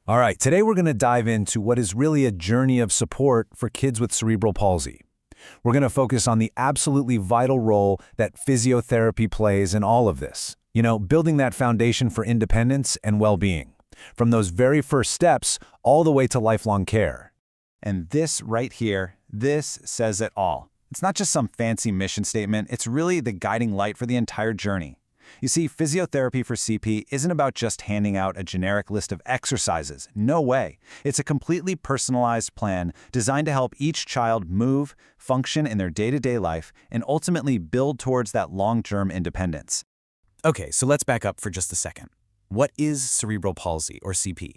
All right, today we're going to dive into what is really a journey of support for kids with cerebral palsy. We're going to focus on the absolutely vital role that physiotherapy plays in all of this. Building that foundation for independence and well-being. From those very first steps all the way to lifelong care. And this right here, this says it all. It's not just some fancy mission statement, it's really the guiding light for the entire journey. You see, physiotherapy for CP isn't about just handing out a generic list of exercises. No way. It's a completely personalized plan designed to help each child move, function in their day-to-day life, and ultimately build towards that long-term independence. Okay, so let's back up for just a second. What is cerebral palsy, or CP?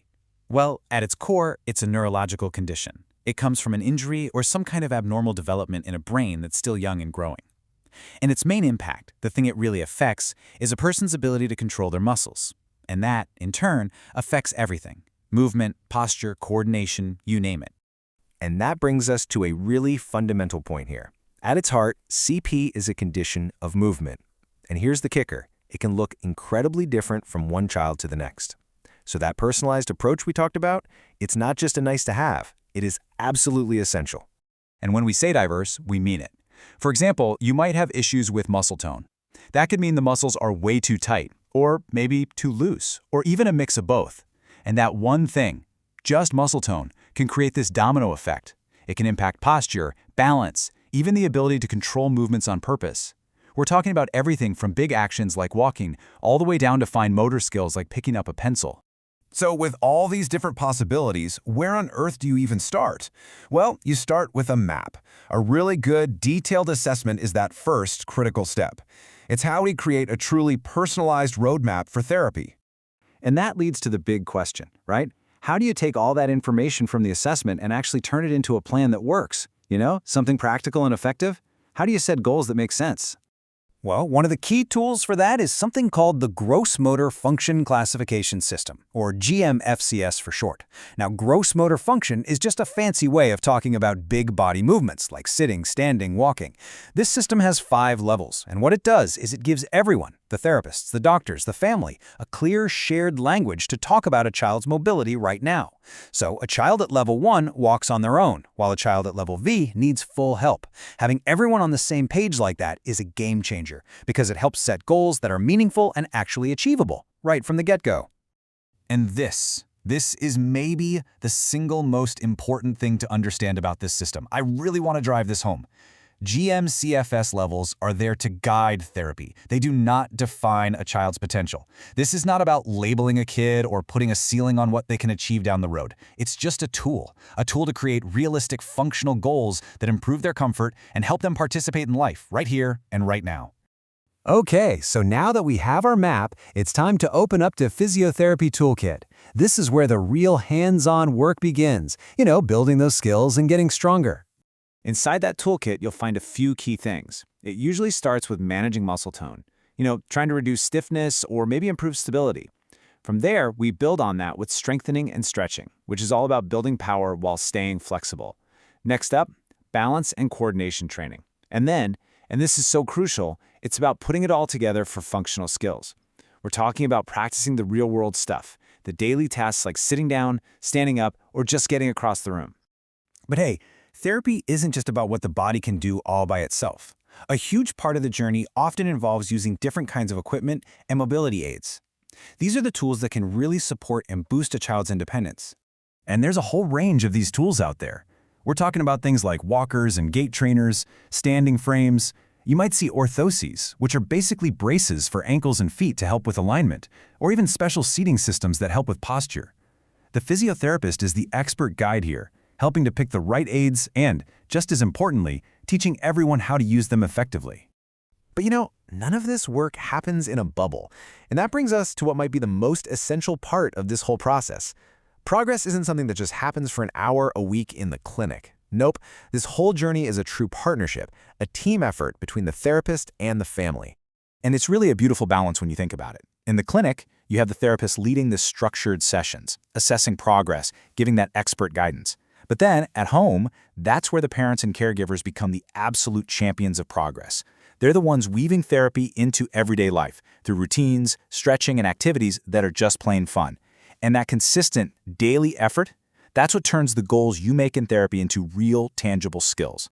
Well, at its core, it's a neurological condition. It comes from an injury or some kind of abnormal development in a brain that's still young and growing. And its main impact, the thing it really affects, is a person's ability to control their muscles. And that, in turn, affects everything. Movement, posture, coordination, you name it. And that brings us to a really fundamental point here. At its heart, CP is a condition of movement. And here's the kicker. It can look incredibly different from one child to the next. So that personalized approach we talked about, it's not just a nice to have. It is absolutely essential. And when we say diverse, we mean it. For example, you might have issues with muscle tone. That could mean the muscles are way too tight, or maybe too loose, or even a mix of both. And that one thing, just muscle tone, can create this domino effect. It can impact posture, balance, even the ability to control movements on purpose. We're talking about everything from big actions like walking, all the way down to fine motor skills like picking up a pencil. So with all these different possibilities, where on earth do you even start? Well, you start with a map. A really good, detailed assessment is that first critical step. It's how we create a truly personalized roadmap for therapy. And that leads to the big question, right? How do you take all that information from the assessment and actually turn it into a plan that works? Something practical and effective? How do you set goals that make sense? Well, one of the key tools for that is something called the Gross Motor Function Classification System, or GMFCS for short. Now, gross motor function is just a fancy way of talking about big body movements like sitting, standing, walking. This system has 5 levels, and what it does is it gives everyone, the therapists, the doctors, the family, a clear shared language to talk about a child's mobility right now. So a child at level 1 walks on their own, while a child at level V needs full help. Having everyone on the same page like that is a game changer, because it helps set goals that are meaningful and actually achievable, right from the get-go. And this is maybe the single most important thing to understand about this system. I really want to drive this home. GMCFS levels are there to guide therapy. They do not define a child's potential. This is not about labeling a kid or putting a ceiling on what they can achieve down the road. It's just a tool to create realistic functional goals that improve their comfort and help them participate in life right here and right now. Okay, so now that we have our map, it's time to open up to Physiotherapy Toolkit. This is where the real hands-on work begins, building those skills and getting stronger. Inside that toolkit, you'll find a few key things. It usually starts with managing muscle tone, trying to reduce stiffness or maybe improve stability. From there, we build on that with strengthening and stretching, which is all about building power while staying flexible. Next up, balance and coordination training. And then, and this is so crucial, it's about putting it all together for functional skills. We're talking about practicing the real-world stuff, the daily tasks like sitting down, standing up, or just getting across the room. But hey, therapy isn't just about what the body can do all by itself. A huge part of the journey often involves using different kinds of equipment and mobility aids. These are the tools that can really support and boost a child's independence. And there's a whole range of these tools out there. We're talking about things like walkers and gait trainers, standing frames. You might see orthoses, which are basically braces for ankles and feet to help with alignment, or even special seating systems that help with posture. The physiotherapist is the expert guide here, helping to pick the right aids and, just as importantly, teaching everyone how to use them effectively. But none of this work happens in a bubble. And that brings us to what might be the most essential part of this whole process. Progress isn't something that just happens for an hour a week in the clinic. Nope, this whole journey is a true partnership, a team effort between the therapist and the family. And it's really a beautiful balance when you think about it. In the clinic, you have the therapist leading the structured sessions, assessing progress, giving that expert guidance. But then, at home, that's where the parents and caregivers become the absolute champions of progress. They're the ones weaving therapy into everyday life through routines, stretching, and activities that are just plain fun. And that consistent daily effort, that's what turns the goals you make in therapy into real, tangible skills.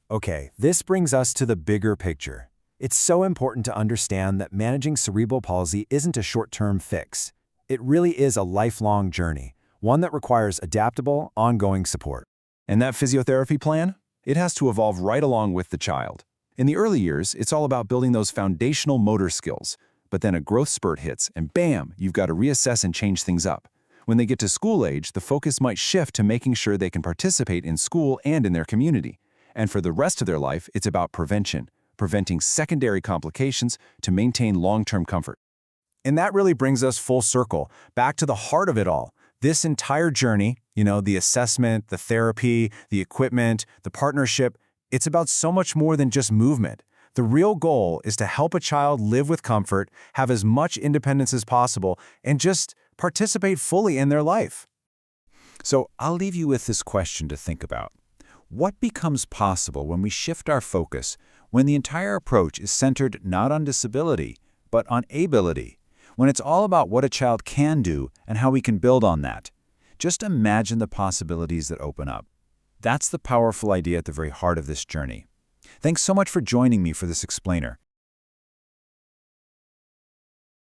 Okay, this brings us to the bigger picture. It's so important to understand that managing cerebral palsy isn't a short-term fix. It really is a lifelong journey, one that requires adaptable, ongoing support. And that physiotherapy plan? It has to evolve right along with the child. In the early years, it's all about building those foundational motor skills. But then a growth spurt hits, and bam, you've got to reassess and change things up. When they get to school age, the focus might shift to making sure they can participate in school and in their community. And for the rest of their life, it's about prevention, preventing secondary complications to maintain long-term comfort. And that really brings us full circle, back to the heart of it all. This entire journey, the assessment, the therapy, the equipment, the partnership, it's about so much more than just movement. The real goal is to help a child live with comfort, have as much independence as possible, and just participate fully in their life. So I'll leave you with this question to think about. What becomes possible when we shift our focus, when the entire approach is centered not on disability, but on ability, when it's all about what a child can do and how we can build on that? Just imagine the possibilities that open up. That's the powerful idea at the very heart of this journey. Thanks so much for joining me for this explainer.